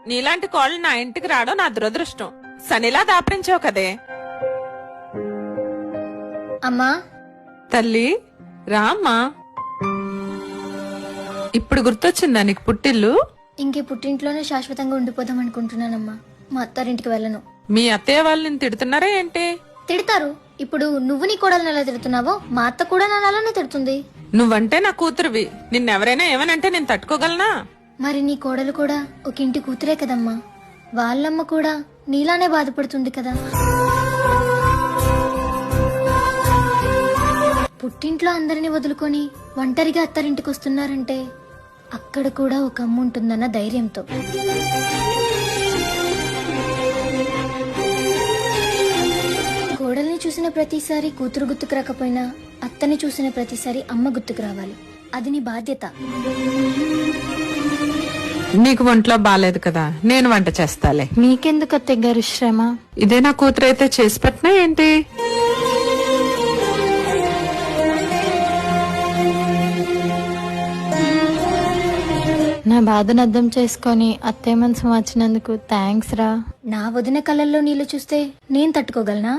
నీలాంటి కోళ్ళు నా ఇంటికి రావడం నా దురదృష్టం. సనిలా దాపరించావు కదే. అమ్మా తల్లి రామ్మా. ఇప్పుడు గుర్తొచ్చిందా నీకు పుట్టిల్లు? ఇంకే పుట్టింట్లోనే శాశ్వతంగా ఉండిపోదాం అనుకుంటున్నానమ్మా. మా అత్తారింటికి వెళ్ళను. మీ అత్తయ్య వాళ్ళు నిన్ను తిడుతున్నారా ఏంటి? తిడతారు. ఇప్పుడు నువ్వు నీ కోడల్ని ఎలా తిడుతున్నావో మా అత్త కూడా నన్ను అలానే తిడుతుంది. నువ్వంటే నా కూతురువి. నిన్నెవరైనా ఏమనంటే నేను తట్టుకోగలనా? మరి నీ కోడలు కూడా ఒక ఇంటి కూతురే కదమ్మా. వాళ్ళమ్మ కూడా నీలానే బాధపడుతుంది కదా. పుట్టింట్లో అందరిని వదులుకొని ఒంటరిగా అత్తారింటికి వస్తున్నారంటే అక్కడ కూడా ఒక అమ్మ ఉంటుందన్న ధైర్యంతో. కోడల్ని చూసిన ప్రతిసారి కూతురు గుర్తుకు రాకపోయినా అత్తని చూసిన ప్రతిసారి అమ్మ గుర్తుకు రావాలి. అది నీ బాధ్యత. నీకు ఒంట్లో బాలేదు కదా, నేను వంట చేస్తాలే. మీకెందుకు అత్తయ్య గారు శ్రమ? ఇదే నా కూతురు అయితే చేసి పెట్టినా ఏంటి? నా బాధను అర్థం చేసుకొని అత్తయ్య మనసు మార్చినందుకు థ్యాంక్స్ రా. నా వదిన కళ్ళల్లో నీళ్లు చూస్తే నేను తట్టుకోగలనా?